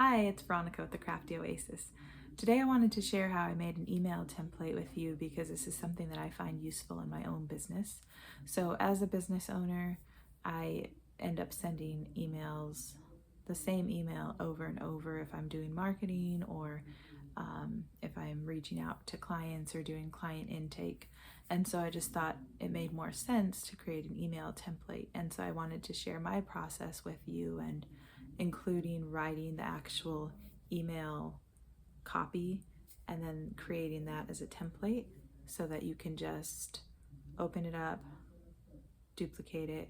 Hi, it's Veronica with the Crafty Oasis. Today I wanted to share how I made an email template with you because this is something that I find useful in my own business. So as a business owner, I end up sending emails, the same email over and over if I'm doing marketing or if I'm reaching out to clients or doing client intake. And so I just thought it made more sense to create an email template. And so I wanted to share my process with you, and including writing the actual email copy and then creating that as a template so that you can just open it up, duplicate it,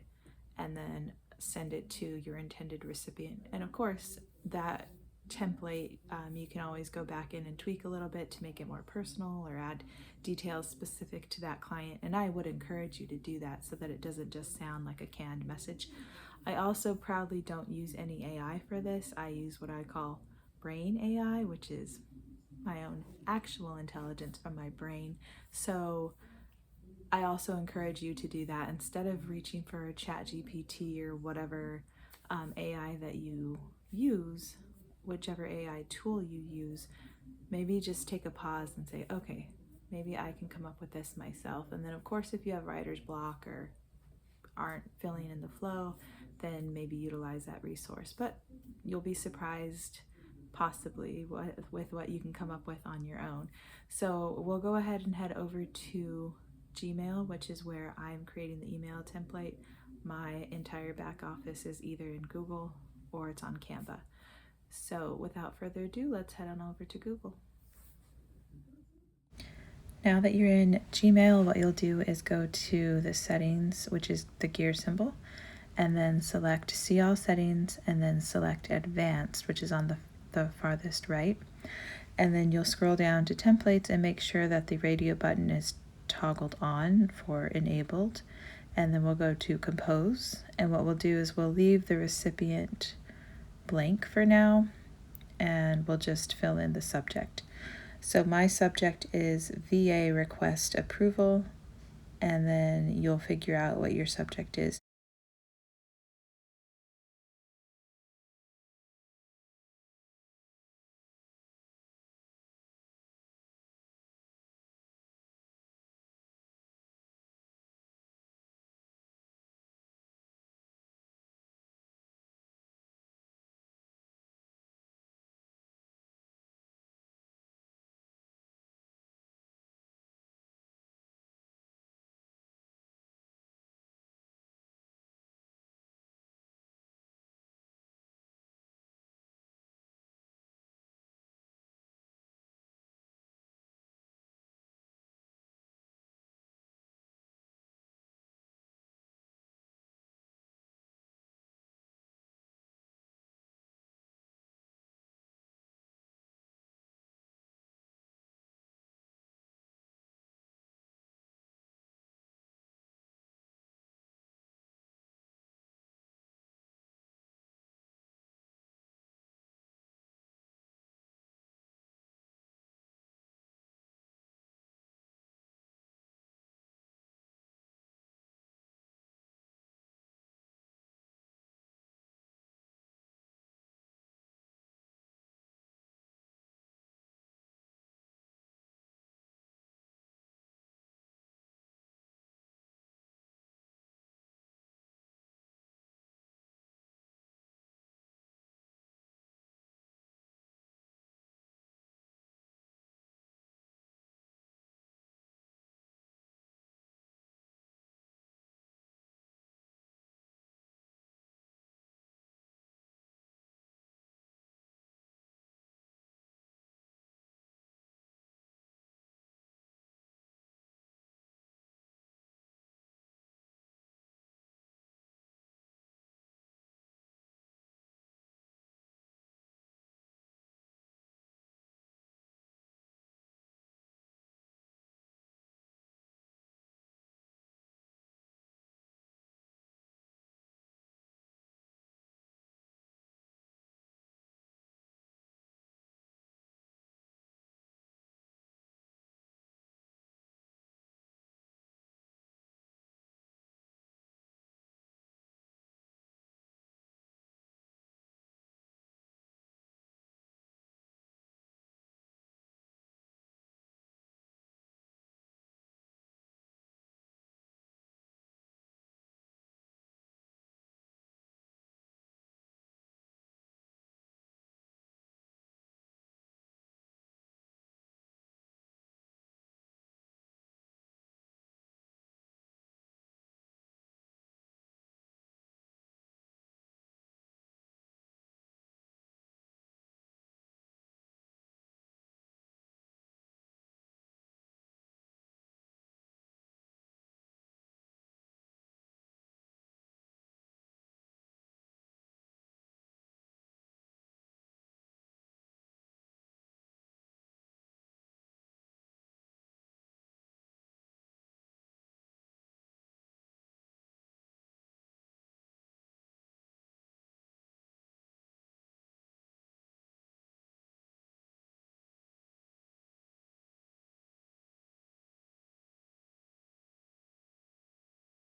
and then send it to your intended recipient. And of course, that template, you can always go back in and tweak a little bit to make it more personal or add details specific to that client. And I would encourage you to do that so that it doesn't just sound like a canned message. I also proudly don't use any AI for this. I use what I call brain AI, which is my own actual intelligence from my brain. So I also encourage you to do that instead of reaching for a chat GPT or whatever AI that you use, whichever AI tool you use. Maybe just take a pause and say, okay, maybe I can come up with this myself. And then of course, if you have writer's block or aren't feeling in the flow, then maybe utilize that resource. But you'll be surprised possibly with what you can come up with on your own. So we'll go ahead and head over to Gmail, which is where I'm creating the email template. My entire back office is either in Google or it's on Canva. So without further ado, let's head on over to Google. Now that you're in Gmail, what you'll do is go to the settings, which is the gear symbol, and then select See All Settings, and then select Advanced, which is on the farthest right. And then you'll scroll down to Templates and make sure that the radio button is toggled on for enabled. And then we'll go to Compose, and what we'll do is we'll leave the recipient blank for now, and we'll just fill in the subject. So my subject is VA request approval, and then you'll figure out what your subject is.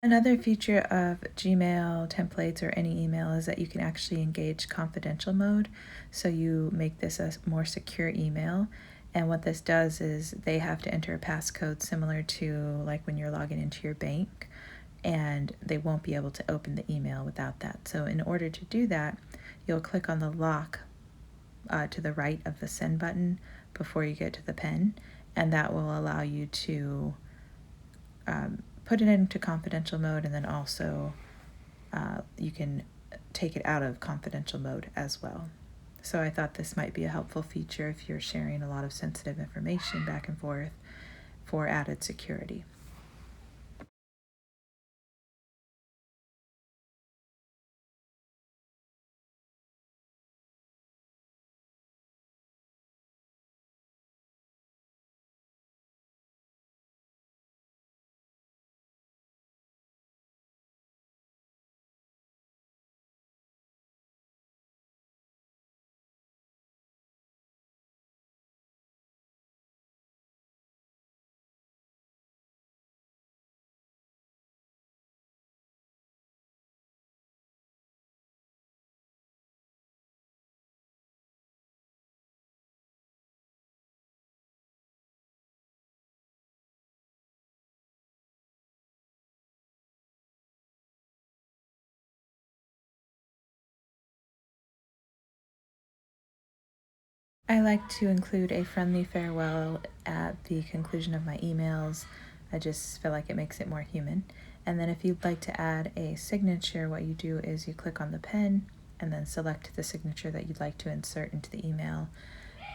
Another feature of Gmail templates or any email is that you can actually engage confidential mode. So you make this a more secure email. And what this does is they have to enter a passcode similar to like when you're logging into your bank, and they won't be able to open the email without that. So in order to do that, you'll click on the lock to the right of the send button before you get to the pen, and that will allow you to put it into confidential mode, and then also you can take it out of confidential mode as well. So I thought this might be a helpful feature if you're sharing a lot of sensitive information back and forth for added security. I like to include a friendly farewell at the conclusion of my emails. I just feel like it makes it more human. And then if you'd like to add a signature, what you do is you click on the pen and then select the signature that you'd like to insert into the email.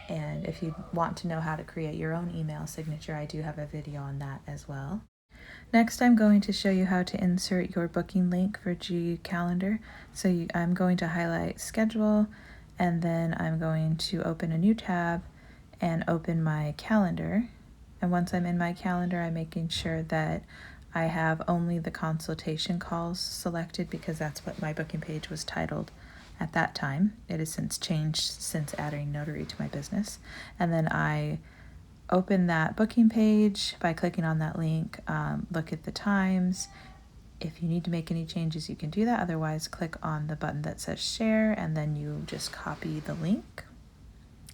And if you want to know how to create your own email signature, I do have a video on that as well. Next, I'm going to show you how to insert your booking link for G Calendar. So I'm going to highlight schedule, and then I'm going to open a new tab and open my calendar. And once I'm in my calendar, I'm making sure that I have only the consultation calls selected, because that's what my booking page was titled at that time. It has since changed since adding notary to my business. And then I open that booking page by clicking on that link, look at the times. If you need to make any changes, you can do that. Otherwise, click on the button that says share, and then you just copy the link,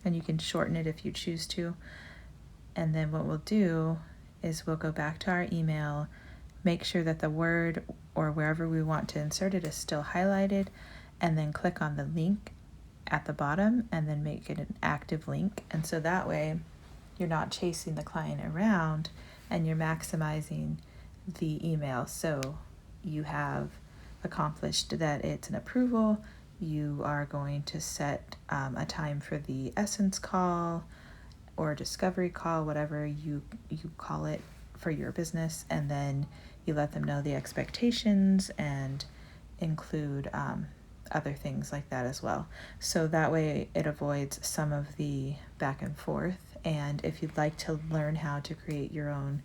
and you can shorten it if you choose to. And then what we'll do is we'll go back to our email, make sure that the word or wherever we want to insert it is still highlighted, and then click on the link at the bottom and then make it an active link. And so that way you're not chasing the client around, and you're maximizing the email. So you have accomplished that it's an approval. You are going to set a time for the essence call or discovery call, whatever you call it for your business, and then you let them know the expectations and include other things like that as well. So that way it avoids some of the back and forth. And if you'd like to learn how to create your own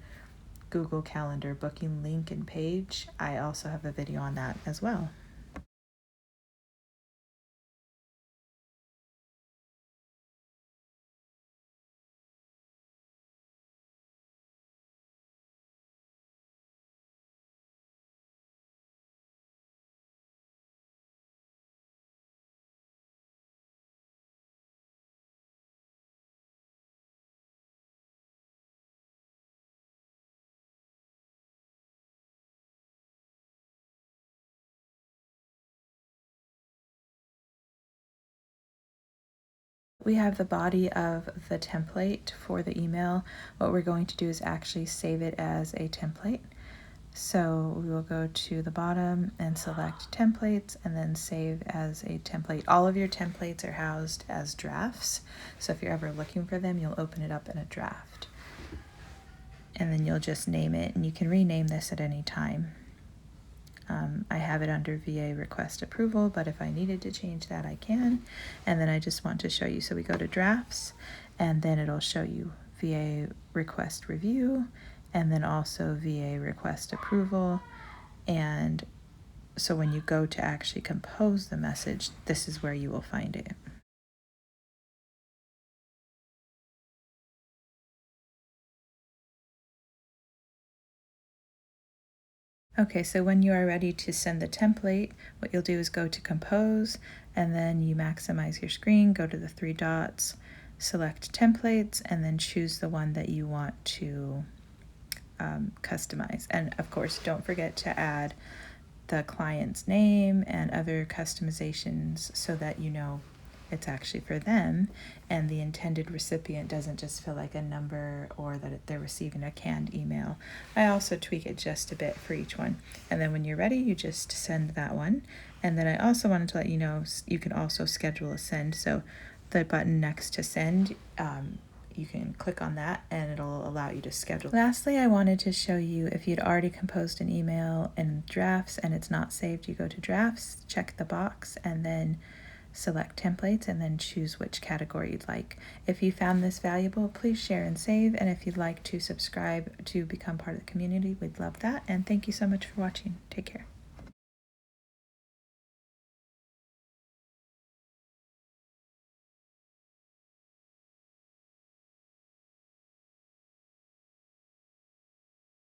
Google Calendar booking link and page, I also have a video on that as well. We have the body of the template for the email. What we're going to do is actually save it as a template. So we will go to the bottom and select templates and then save as a template. All of your templates are housed as drafts. So if you're ever looking for them, you'll open it up in a draft. And then you'll just name it, and you can rename this at any time. I have it under VA request approval, but if I needed to change that, I can. And then I just want to show you. So we go to drafts, and then it'll show you VA request review, and then also VA request approval. And so when you go to actually compose the message, this is where you will find it. Okay, so when you are ready to send the template, what you'll do is go to Compose, and then you maximize your screen, go to the three dots, select Templates, and then choose the one that you want to customize. And of course, don't forget to add the client's name and other customizations so that you know it's actually for them and the intended recipient doesn't just feel like a number or that they're receiving a canned email. I also tweak it just a bit for each one. And then when you're ready, you just send that one. And then I also wanted to let you know you can also schedule a send. So the button next to send, you can click on that and it'll allow you to schedule. Lastly, I wanted to show you if you'd already composed an email in drafts and it's not saved, you go to drafts, check the box, and then select templates and then choose which category you'd like. If you found this valuable, please share and save. And if you'd like to subscribe to become part of the community, we'd love that. And thank you so much for watching. Take care.